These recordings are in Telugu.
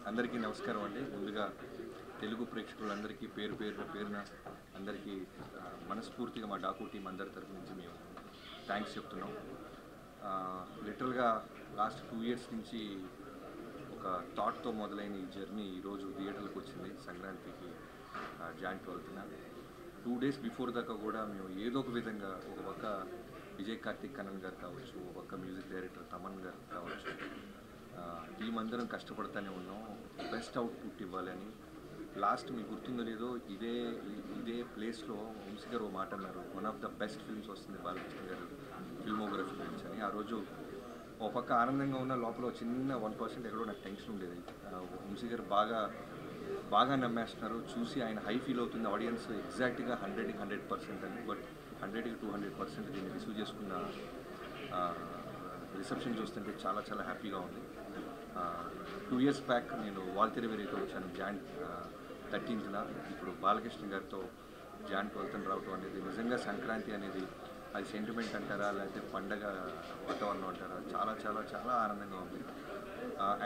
అందరికీ నమస్కారం అండి. ముందుగా తెలుగు ప్రేక్షకులందరికీ పేరున అందరికీ మనస్ఫూర్తిగా మా డాకు టీం అందరి తరపు నుంచి మేము థ్యాంక్స్ చెప్తున్నాం. లిటరల్గా లాస్ట్ 2 years నుంచి ఒక థాట్తో మొదలైన ఈ జర్నీ ఈరోజు థియేటర్లకు వచ్చింది. సంక్రాంతికి Jan 12న 2 days బిఫోర్ దాకా కూడా మేము ఏదో ఒక విధంగా ఒక పక్క విజయ్ కార్తిక్ కన్నన్ గారు కావచ్చు, ఒక పక్క మ్యూజిక్ డైరెక్టర్ తమన్ గారు కావచ్చు, టీం అందరం కష్టపడుతూనే ఉన్నాం బెస్ట్ అవుట్పుట్ ఇవ్వాలని. లాస్ట్ మీకు గుర్తుందో లేదో ఇదే ప్లేస్లో వంశీ గారు మాట అన్నారు, one of the best films వస్తుంది బాలకృష్ణ గారు ఫిల్మోగ్రఫీ గురించి అని. ఆ రోజు ఒక పక్క ఆనందంగా ఉన్న లోపల చిన్న 1% ఎక్కడో నాకు టెన్షన్ ఉండేది. వంశీ గారు బాగా నమ్మేస్తున్నారు, చూసి ఆయన హై ఫీల్ అవుతుంది ఆడియన్స్ ఎగ్జాక్ట్గా 100కి 100% అని. బట్ 100కి 200% దీన్ని రిసీవ్ చేసుకున్న రిసెప్షన్ చూస్తుంటే చాలా చాలా హ్యాపీగా ఉంది. 2 years బ్యాక్ నేను వాల్తెరవేరితో వచ్చాను Jan 13న. ఇప్పుడు బాలకృష్ణ గారితో Jan 12న రావటం అనేది నిజంగా సంక్రాంతి అనేది అది సెంటిమెంట్ అంటారా లేకపోతే పండగ వాతావరణం అంటారా, చాలా చాలా చాలా ఆనందంగా ఉంది.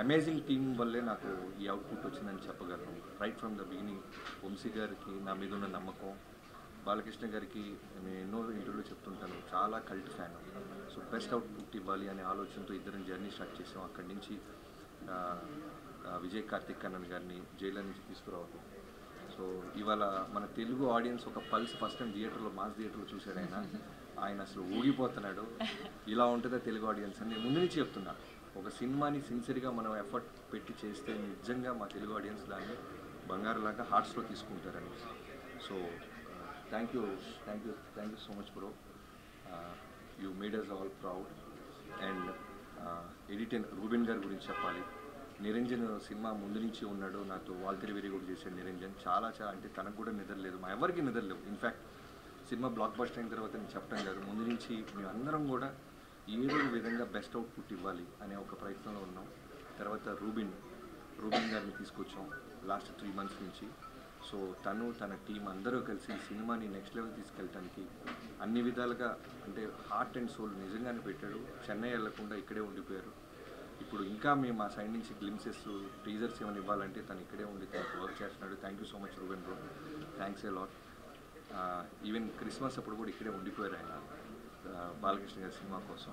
అమేజింగ్ టీం వల్లే నాకు ఈ అవుట్పుట్ వచ్చిందని చెప్పగలను. Right from the beginning Vamsi గారికి నా మీద ఉన్న నమ్మకం, బాలకృష్ణ గారికి నేను ఎన్నో ఇంటర్వ్యూలో చెప్తుంటాను చాలా cult fan. So best output ఇవ్వాలి అనే ఆలోచనతో ఇద్దరం జర్నీ స్టార్ట్ చేసాం. అక్కడి నుంచి విజయ్ కార్తిక్ కన్నన్ గారిని జైలర్ నుంచి తీసుకురావటం. సో ఇవాళ మన తెలుగు ఆడియన్స్ ఒక పల్స్ ఫస్ట్ టైం థియేటర్లో మాస్ థియేటర్లో చూశాడు. ఆయన అసలు ఊగిపోతున్నాడు. ఇలా ఉంటుందా తెలుగు ఆడియన్స్ అని ముందు నుంచి చెప్తున్నా. ఒక సినిమాని సిన్సియర్గా మనం ఎఫర్ట్ పెట్టి చేస్తే నిజంగా మా తెలుగు ఆడియన్స్ దాన్ని బంగారులాగా హార్ట్స్లో తీసుకుంటారని. So thank you so much bro. You made us all proud. And editor Ruben గారి గురించి చెప్పాలి. నిరంజన్ సినిమా ముందు నుంచి ఉన్నాడు నాతో, వాల్తెరవేరి కూడా చేశాడు నిరంజన్. చాలా అంటే తనకు కూడా నిద్రలేదు, మా ఎవరికి నిద్రలేవు. ఇన్ఫ్యాక్ట్ సినిమా బ్లాక్ బస్టర్ అయిన తర్వాత నేను చెప్పడం కాదు, ముందు నుంచి మేమందరం కూడా ఏదో విధంగా బెస్ట్ అవుట్పుట్ ఇవ్వాలి అనే ఒక ప్రయత్నంలో ఉన్నాం. తర్వాత రూబిన్ గారిని తీసుకొచ్చాం లాస్ట్ 3 months నుంచి. సో తన టీం అందరూ కలిసి సినిమాని నెక్స్ట్ లెవెల్ తీసుకెళ్ళటానికి అన్ని విధాలుగా అంటే హార్ట్ అండ్ సోల్ నిజంగానే పెట్టాడు. చెన్నై వెళ్లకుండా ఇక్కడే ఉండిపోయారు. ఇప్పుడు ఇంకా మేము మా సైడ్ నుంచి గ్లిమ్సెస్ టీజర్స్ ఏమైనా ఇవ్వాలంటే తను ఇక్కడే ఉండి తనకు వర్క్ చేస్తున్నాడు. Thank you so much Reuben bro, thanks a lot. Even Christmas అప్పుడు కూడా ఇక్కడే ఉండిపోయారు ఆయన బాలకృష్ణ గారి సినిమా కోసం.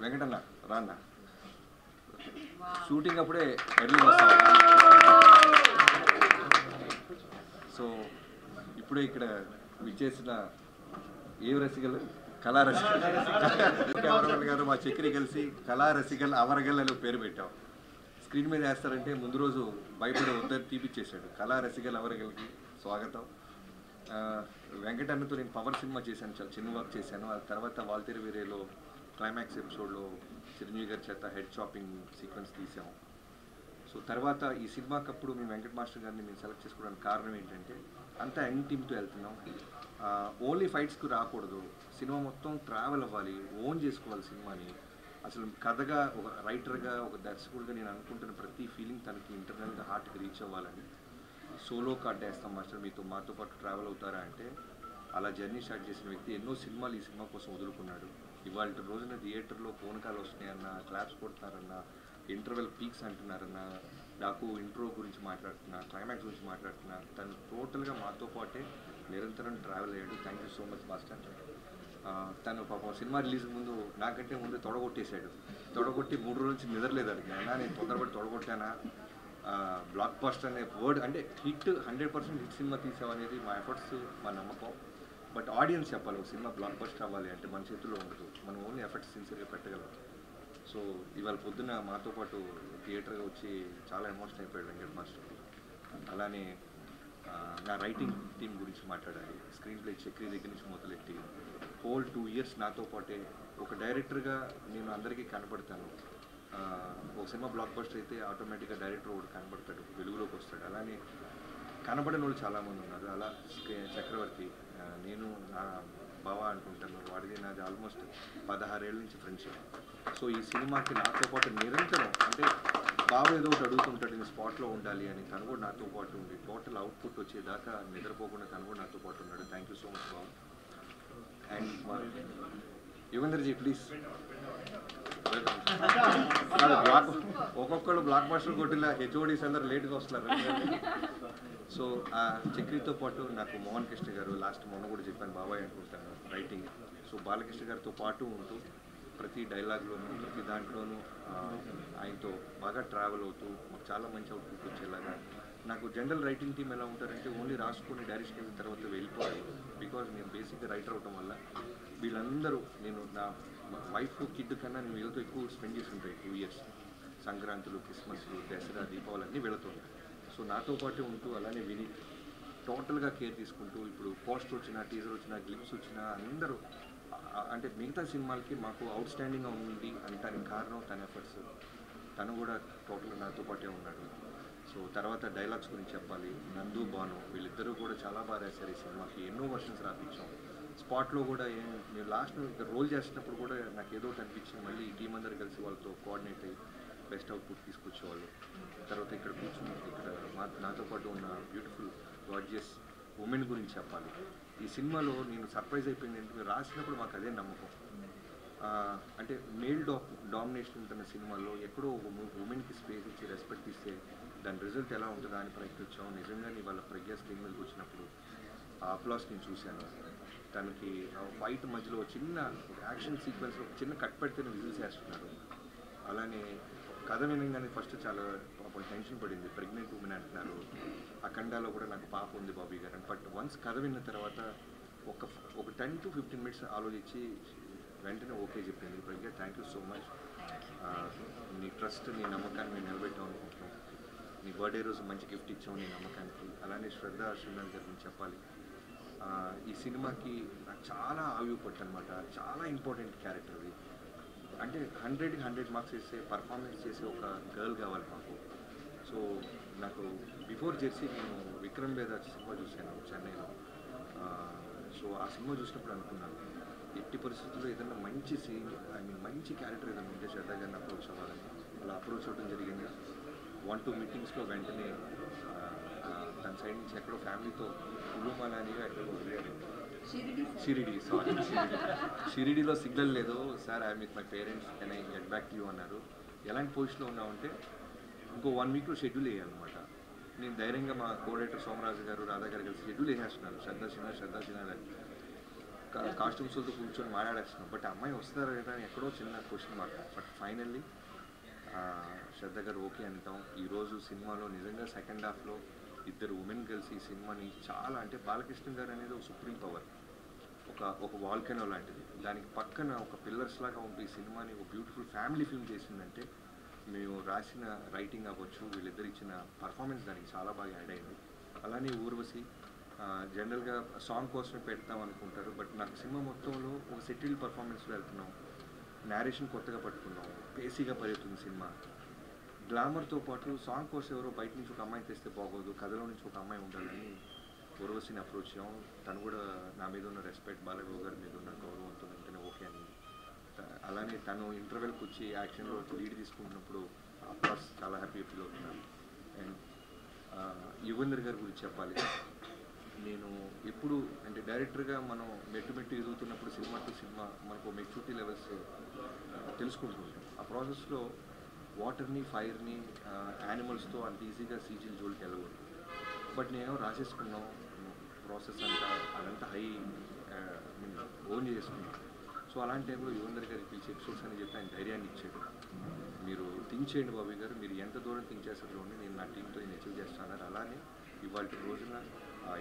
వెంకటన్న రాన్న షూటింగ్ అప్పుడే ఎర్లీ వస్తాం. సో ఇప్పుడే ఇక్కడ విచ్చేసిన కళా రసికల్ అవరగల్ గారు మా చక్రి కలిసి కళా రసికల్ అవరగల్ అని పేరు పెట్టాం. స్క్రీన్ మీద వేస్తారంటే ముందు రోజు భయపడే ఉద్దరు తీపిచ్చేసాడు. కళా రసికల్ అవరగల్కి స్వాగతం. వెంకటన్నతో నేను పవర్ సినిమా చేశాను, చాలా చిన్న వర్క్ చేశాను. ఆ తర్వాత వాల్తెరవేరిలో క్లైమాక్స్ ఎపిసోడ్లో చిరంజీవి గారి చేత హెడ్ చాపింగ్ సీక్వెన్స్ తీసాము. సో తర్వాత ఈ సినిమాకప్పుడు మేము వెంకట మాస్టర్ గారిని మేము సెలెక్ట్ చేసుకోవడానికి కారణం ఏంటంటే అంతా యంగ్ టీమ్తో వెళ్తున్నాం. ఓన్లీ ఫైట్స్కి రాకూడదు, సినిమా మొత్తం ట్రావెల్ అవ్వాలి, ఓన్ చేసుకోవాలి సినిమాని. అసలు కథగా ఒక రైటర్గా ఒక దర్శకుడిగా నేను అనుకుంటున్న ప్రతి ఫీలింగ్ తనకి ఇంటర్నల్గా హార్ట్కి రీచ్ అవ్వాలని సోలో కార్డ్ వేస్తాం మాస్టర్, మాతో పాటు ట్రావెల్ అవుతారా అంటే అలా జర్నీ స్టార్ట్ చేసిన వ్యక్తి ఎన్నో సినిమాలు ఈ సినిమా కోసం వదులుకున్నాడు. ఇవాళ రోజున థియేటర్లో ఫోన్ కాల్ వస్తున్నాయన్న, క్లాప్స్ కొడుతున్నారన్న, ఇంటర్వెల్ పీక్స్ అంటున్నారన్న, నాకు ఇంట్రో గురించి మాట్లాడుతున్నా, క్లైమాక్స్ గురించి మాట్లాడుతున్నా, తను టోటల్గా మాతో పాటే నిరంతరం ట్రావెల్ అయ్యాడు. Thank you so much master. తను పాపం సినిమా రిలీజ్ ముందు నాకంటే ముందు తొడగొట్టేశాడు. తొడగొట్టి 3 రోజుల నుంచి నిద్రలేదు అడిగినా. నేను తొందరపడి తొడగొట్టానా, బ్లాక్ బస్టర్ అనే వర్డ్ అంటే హిట్ 100% హిట్ సినిమా తీసామనేది మా ఎఫర్ట్స్, మా నమ్మకం. బట్ ఆడియన్స్ చెప్పాలి ఒక సినిమా బ్లాక్ బస్టర్ అవ్వాలి అంటే మన చేతుల్లో ఉండదు, మనం ఓన్లీ ఎఫర్ట్స్ సిన్సియర్గా పెట్టగలం. సో ఇవాళ పొద్దున్న మాతో పాటు థియేటర్గా వచ్చి చాలా ఎమోషనల్ అయిపోయాడు వెంకట మాస్టర్. అలానే నా రైటింగ్ టీం గురించి మాట్లాడాలి. స్క్రీన్ ప్లే చక్రి దగ్గర నుంచి మొదలెట్టి హోల్ 2 years నాతో పాటే ఒక డైరెక్టర్గా నేను అందరికీ కనపడతాను. ఒక సినిమా బ్లాక్ బస్టర్ అయితే ఆటోమేటిక్గా డైరెక్టర్ ఒకటి కనబడతాడు, వెలుగులోకి వస్తాడు. అలానే కనబడిన వాళ్ళు చాలామంది ఉన్నారు. అలా చక్రవర్తి, నేను నా బావ అనుకుంటాను, వాడిది నాది ఆల్మోస్ట్ 16 ఏళ్ళ నుంచి ఫ్రెండ్షిప్. సో ఈ సినిమాకి నాతో పాటు నిరంతరం అంటే బావ ఏదో ఒకటి అడుగుతుంటాడు, నేను స్పాట్లో ఉండాలి అని. తను కూడా నాతో పాటు ఉండి టోటల్ అవుట్పుట్ వచ్చేదాకా నిద్రపోకుండా తను కూడా నాతో పాటు ఉన్నాడు. థ్యాంక్ యూ సో మచ్ బావ. And Yuvendraji please. బ్లాక్ ఒక్కొక్కళ్ళు బ్లాక్ మాస్టర్ కొట్టిన హెచ్ఓడీస్ అందరు లేట్గా వస్తున్నారు. సో ఆ చక్రితో పాటు నాకు మోహన్ కృష్ణ గారు లాస్ట్ మొన్న కూడా చెప్పాను బాబాయ్ అనుకుంటాను రైటింగ్. సో బాలకృష్ణ గారితో పాటు ఉంటూ ప్రతి డైలాగ్లోనూ ప్రతి దాంట్లోనూ ఆయనతో బాగా ట్రావెల్ అవుతూ మాకు చాలా మంచి అవుట్పుట్ వచ్చేలాగా. నాకు జనరల్ రైటింగ్ టీం ఎలా ఉంటారంటే ఓన్లీ రాసుకొని డైరెక్షన్ వెళ్ళిన తర్వాత వెళ్ళిపోవాలి. బికాజ్ నేను బేసిక్గా రైటర్ అవటం వల్ల వీళ్ళందరూ నేను నా వైఫ్ కిడ్ కన్నా నేను వీళ్ళతో ఎక్కువ స్పెండ్ చేసి ఉంటాయి 2 years. సంక్రాంతులు, క్రిస్మస్లు, దసరా, దీపావళి అన్నీ వీళ్ళతో. సో నాతో పాటే ఉంటూ అలానే విని టోటల్గా కేర్ తీసుకుంటూ ఇప్పుడు పోస్టర్ వచ్చినా, టీజర్ వచ్చినా, గ్లిప్స్ వచ్చినా అందరూ అంటే మిగతా సినిమాలకి మాకు అవుట్ స్టాండింగ్గా ఉంది అంటానికి కారణం తన ఎఫర్ట్స్. తను కూడా టోటల్గా నాతో పాటే ఉన్నాడు. సో తర్వాత డైలాగ్స్ గురించి చెప్పాలి. నందు, బాను వీళ్ళిద్దరూ కూడా చాలా బాగా రాశారు ఈ సినిమాకి. ఎన్నో వర్షన్స్ రాపించాం. స్పాట్లో కూడా మేము లాస్ట్ రోల్ చేసినప్పుడు కూడా నాకు ఏదో అనిపించింది. మళ్ళీ ఈ టీం అందరూ కలిసి వాళ్ళతో కోఆర్డినేట్ అయ్యి బెస్ట్ అవుట్పుట్ తీసుకొచ్చేవాళ్ళు. తర్వాత ఇక్కడ కూర్చుని ఇక్కడ నాతో పాటు ఉన్న బ్యూటిఫుల్ గార్జియస్ ఉమెన్ గురించి చెప్పాలి. ఈ సినిమాలో నేను సర్ప్రైజ్ అయిపోయింది ఎందుకంటే రాసినప్పుడు మాకు అదే నమ్మకం. అంటే మేల్ డామినేషన్ ఉంటున్న సినిమాల్లో ఎక్కడో ఒక ఉమెన్కి స్పేస్ ఇచ్చి రెస్పెక్ట్ ఇస్తే దాని రిజల్ట్ ఎలా ఉంటుందా అని ప్రయత్నించాం. నిజంగానే వాళ్ళ ప్రజ్ఞా స్క్రీన్ మీదకి వచ్చినప్పుడు ఆ అప్లాస్ నేను చూశాను. తనకి ఫైట్ మధ్యలో చిన్న యాక్షన్ సీక్వెన్స్లో చిన్న కట్ పెడితేనే విజిల్స్ వేస్తున్నారు. అలానే కథ వినగానే ఫస్ట్ చాలా పాపం టెన్షన్ పడింది. ప్రెగ్నెంట్ ఉమెన్ అంటున్నారు. అఖండాలో కూడా నాకు పాప ఉంది బాబీ గారు అని. బట్ వన్స్ కథ విన్న తర్వాత ఒక 10 to 15 minutes ఆలోచించి వెంటనే ఓకే చెప్పింది. ప్రజ్ఞ థ్యాంక్ యూ సో మచ్. నీ ట్రస్ట్, నీ నమ్మకాన్ని మేము నిలబెట్టాం అనుకుంటున్నాం. నీ బర్త్డే రోజు మంచి గిఫ్ట్ ఇచ్చాం నీ నమ్మకానికి. అలానే శ్రద్ధ శ్రీనాథ్ గారి గురించి చెప్పాలి. ఈ సినిమాకి నాకు చాలా ఆవిపట్టు అనమాట. చాలా ఇంపార్టెంట్ క్యారెక్టర్ అది. అంటే 100కి 100 మార్క్స్ వేసే పర్ఫార్మెన్స్ చేసే ఒక గర్ల్ కావాలి మాకు. సో నాకు బిఫోర్ జెర్సీ నేను విక్రమ్ వేద సినిమా చూశాను చెన్నైలో. సో ఆ సినిమా చూసినప్పుడు అనుకున్నాను ఎట్టి పరిస్థితుల్లో ఏదైనా మంచి సీన్ మంచి క్యారెక్టర్ ఏదైనా ఉంటే శ్రద్ధ గారిని అప్రోచ్ అవ్వాలని అలా అప్రోచ్ అవ్వడం జరిగింది. 1-2 మీటింగ్స్లో వెంటనే తన సైడ్ నుంచి ఎక్కడో ఫ్యామిలీతో ఉలుమాలని ఎక్కడో షిరిడీలో సిగ్నల్ లేదు sir, I with my parents can I get back to you అన్నారు. ఎలాంటి పొజిషన్లో ఉన్నామంటే ఇంకో 1 weekలో షెడ్యూల్ వేయాలన్నమాట. నేను ధైర్యంగా మా కోడైటర్ సోమరాజు గారు, రాధా గారు కలిసి షెడ్యూల్ వేసేస్తున్నాను. శ్రద్ధ సిన్హా కాస్ట్యూమ్స్తో కూర్చొని మాట్లాడేస్తున్నాం. బట్ అమ్మాయి వస్తారా లేదా అని ఎక్కడో చిన్న క్వశ్చన్ మార్క్. బట్ ఫైనల్లీ శ్రద్ధ గారు ఓకే అంటాం. ఈరోజు సినిమాలో నిజంగా సెకండ్ హాఫ్లో 2 ఉమెన్ కలిసి ఈ సినిమాని చాలా అంటే బాలకృష్ణ గారు అనేది ఒక సుప్రీం పవర్, ఒక వాల్కెనో లాంటిది. దానికి పక్కన ఒక పిల్లర్స్ లాగా ఉంటూ ఈ సినిమాని ఒక బ్యూటిఫుల్ ఫ్యామిలీ ఫిల్మ్ చేసిందంటే మేము రాసిన రైటింగ్ అవ్వచ్చు, వీళ్ళిద్దరు ఇచ్చిన పర్ఫార్మెన్స్ దానికి చాలా బాగా యాడ్ అయింది. అలానే ఊర్వశి జనరల్గా సాంగ్ కోసమే పెడతాం అనుకుంటారు. బట్ నాకు సినిమా మొత్తంలో ఒక సెటిల్డ్ పర్ఫార్మెన్స్ వెళ్తున్నాం. నేరేషన్ కొత్తగా పట్టుకున్నాం. పేసీగా పరిగెత్తుంది సినిమా. గ్లామర్తో పాటు సాంగ్ కోసం ఎవరో బయట నుంచి ఒక అమ్మాయి తెస్తే బాగోదు, కథలో నుంచి ఒక అమ్మాయి ఉండాలని ఊర్వశిని అప్రోచ్ అయ్యాం. తను కూడా నా మీద ఉన్న రెస్పెక్ట్, బాలబాబు గారి మీద ఉన్న గౌరవంతో వెంటనే ఓకే అని. అలానే తను ఇంటర్వెల్కి వచ్చి యాక్షన్లో లీడ్ తీసుకుంటున్నప్పుడు అప్లాస్ చాలా హ్యాపీగా ఫీల్ అవుతున్నాను. అండ్ యుగంధర్ గారి గురించి చెప్పాలి. నేను ఎప్పుడు అంటే డైరెక్టర్గా మనం మెట్టు ఎదుగుతున్నప్పుడు సినిమా టు సినిమా మనకు మెచ్యూరిటీ లెవెల్స్ తెలుసుకుంటుంటాం. ఆ ప్రాసెస్లో వాటర్ని, ఫైర్ని, యానిమల్స్తో అంత ఈజీగా సీజీలు జోలికి వెళ్ళకూడదు. బట్ నేను రాసేసుకున్నాం ప్రాసెస్ అంతా, అదంతా హై ఓన్ చేసుకున్నాం. సో అలాంటి టైంలో యుగంధర్ గారికి పిలిచి ఎపిసోడ్స్ అని చెప్పి ఆయన ధైర్యాన్ని ఇచ్చాడు. మీరు థింక్ చేయండి బాబీ గారు, మీరు ఎంత దూరం థింక్ చేస్తారు చూడండి, నేను నా టీంతో నేను అచీవ్ చేస్తాను. అలానే ఇవాళ రోజున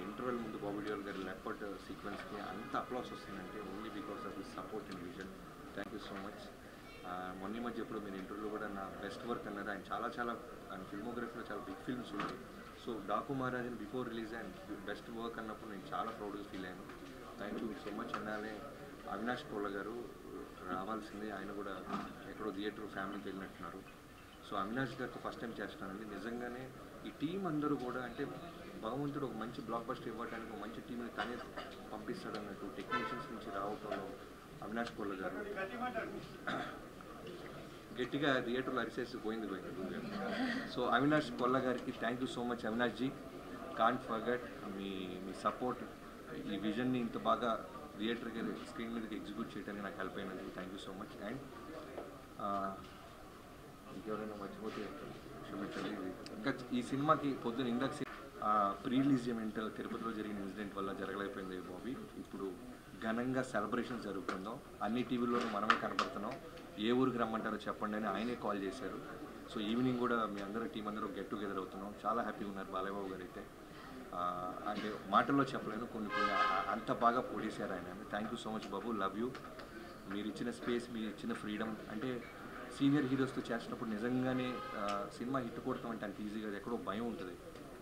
ఇంటర్వెల్ ముందు బాబీ డియోల్ గారి లెపర్డ్ సీక్వెన్స్కి అంత అప్లాస్ వస్తుందంటే only because of this support and vision. Thank you so much. మొన్న మధ్య ఎప్పుడు మీరు ఇంటర్వ్యూలో కూడా నా బెస్ట్ వర్క్ అన్నారు. ఆయన ఆయన ఫిల్మోగ్రఫీలో చాలా బిగ్ ఫిల్మ్స్ ఉన్నాయి. సో డాకు మహారాజన్ before release and best work అన్నప్పుడు నేను చాలా ప్రౌడ్గా ఫీల్ అయ్యాను. Thank you so much. అన్నానే అవినాష్ కోళ్ళ గారు రావాల్సిందే, ఆయన కూడా ఎక్కడో థియేటర్ ఫ్యామిలీకి వెళ్ళినట్టున్నారు. సో అవినాష్ గారితో ఫస్ట్ టైం చేస్తున్నానండి. నిజంగానే ఈ టీం అందరూ కూడా అంటే భగవంతుడు ఒక మంచి బ్లాక్ బస్టర్ ఇవ్వడానికి ఒక మంచి టీంని తనే పంపిస్తాడన్నట్టు టెక్నీషియన్స్ నుంచి రావటంలో అవినాష్ కోళ్ళ గారు గట్టిగా థియేటర్లో అరిసేసి పోయింది. సో అవినాష్ కొల్ల గారికి thank you so much. Avinash ji, can't forget మీ సపోర్ట్, ఈ విజన్ని ఇంత బాగా థియేటర్కి స్క్రీన్ మీదకి ఎగ్జిక్యూట్ చేయడానికి నాకు హెల్ప్ అయినందుకు thank you so much. And ఇంకెవరైనా మర్చిపోతే క్షమించండి. ఇంకా ఈ సినిమాకి పొద్దున ఇందాక ప్రీ రిలీజ్ ఈవెంట్ తిరుపతిలో జరిగిన ఇన్సిడెంట్ వల్ల జరగలేకపోయింది బాబీ. ఇప్పుడు ఘనంగా సెలబ్రేషన్స్ జరుగుతుందాం, అన్ని టీవీల్లోనూ మనమే కనపడుతున్నాం. ఏ ఊరికి రమ్మంటారో చెప్పండి అని ఆయనే కాల్ చేశారు. సో ఈవినింగ్ కూడా మీ అందరూ టీం అందరూ గెట్ టుగెదర్ అవుతున్నాం. చాలా హ్యాపీగా ఉన్నారు బాలయ్యబాబు గారు అయితే. అంటే మాటల్లో చెప్పలేను, కొన్ని అంత బాగా పొడిశారు ఆయన. Thank you so much Babu, love you. మీరు ఇచ్చిన స్పేస్, మీరు ఇచ్చిన ఫ్రీడమ్, అంటే సీనియర్ హీరోస్తో చేసినప్పుడు నిజంగానే సినిమా హిట్ కొడతాం అంటే అంత ఈజీగా ఎక్కడో భయం ఉంటుంది.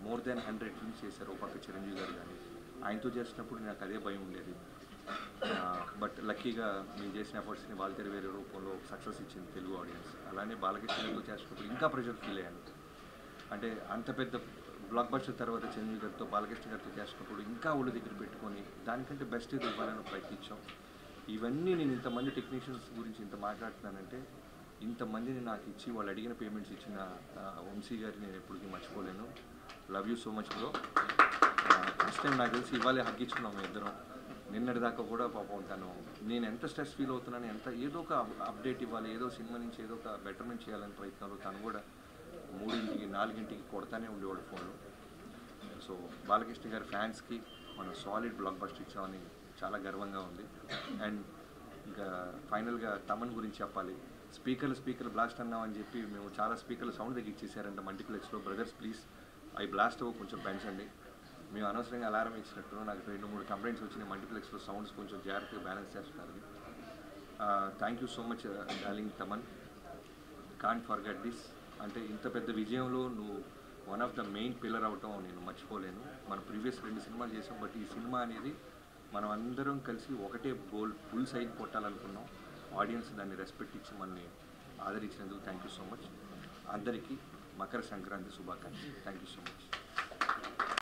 మోర్ దాన్ 100 ఫిల్మ్స్ చేశారు ఒక పక్క చిరంజీవి గారు, కానీ ఆయనతో చేసినప్పుడు నాకు అదే భయం ఉండేది. బట్ లక్కీగా మేము చేసిన ఎఫర్ట్స్ని వాల్తేరు వేరే రూపంలో సక్సెస్ ఇచ్చింది తెలుగు ఆడియన్స్. అలానే బాలకృష్ణతో చేసినప్పుడు ఇంకా ప్రెషర్ ఫీల్ అయ్యాను. అంటే అంత పెద్ద బ్లాక్ బస్టర్ తర్వాత చిరంజీవి గారితో బాలకృష్ణ గారితో చేసినప్పుడు ఇంకా ఒళ్ళు దగ్గర పెట్టుకొని దానికంటే బెస్ట్ ఇది ఇవ్వాలని ప్రయత్నించాం. ఇవన్నీ నేను ఇంతమంది టెక్నీషియన్స్ గురించి ఇంత మాట్లాడుతున్నానంటే, ఇంతమందిని నాకు ఇచ్చి వాళ్ళు అడిగిన పేమెంట్స్ ఇచ్చిన వంశీ గారిని నేను ఎప్పటికీ మర్చిపోలేను. Love you so much bro. First time నాకు తెలిసి ఇవాళే హగ్గించుకున్నాం మేము ఇద్దరం. నిన్నటి దాకా కూడా పాపం నేను ఎంత స్ట్రెస్ ఫీల్ అవుతున్నాను, ఏదో ఒక అప్డేట్ ఇవ్వాలి, ఏదో సినిమా నుంచి ఏదో ఒక బెటర్మెంట్ చేయాలని ప్రయత్నాలు. తను కూడా 3ంటికి 4ంటికి కొడతానే ఉండేవాడు ఫోన్లో. సో బాలకృష్ణ గారి ఫ్యాన్స్కి మనం సాలిడ్ బ్లాక్ బస్టర్ ఇచ్చామని చాలా గర్వంగా ఉంది. అండ్ ఇంకా ఫైనల్గా తమన్ గురించి చెప్పాలి. స్పీకర్లు బ్లాస్ట్ అన్నామని చెప్పి మేము చాలా స్పీకర్లు సౌండ్ తగ్గించేసారంట మల్టీప్లెక్స్లో. బ్రదర్స్ ప్లీజ్ అవి బ్లాస్ట్ కొంచెం పెంచండి. మేము అనవసరంగా అలారం ఇచ్చినట్టు నాకు 2-3 కంప్లైంట్స్ వచ్చినాయి. మల్టీప్లెక్స్లో సౌండ్స్ కొంచెం జాగ్రత్తగా బ్యాలెన్స్ చేస్తున్నారు. Thank you so much darling Thaman, can't forget this. అంటే ఇంత పెద్ద విజయంలో నువ్వు one of the main pillar అవటం నేను మర్చిపోలేను. మనం ప్రీవియస్ 2 సినిమాలు చేసాం, బట్ ఈ సినిమా అనేది మనం అందరం కలిసి ఒకటే గోల్, ఫుల్ సైడ్ కొట్టాలనుకున్నాం. ఆడియన్స్ దాన్ని రెస్పెక్ట్ ఇచ్చి మనల్ని ఆదరించినందుకు థ్యాంక్ యూ సో మచ్. అందరికీ మకర సంక్రాంతి శుభాకాంక్షలు. Thank you so much.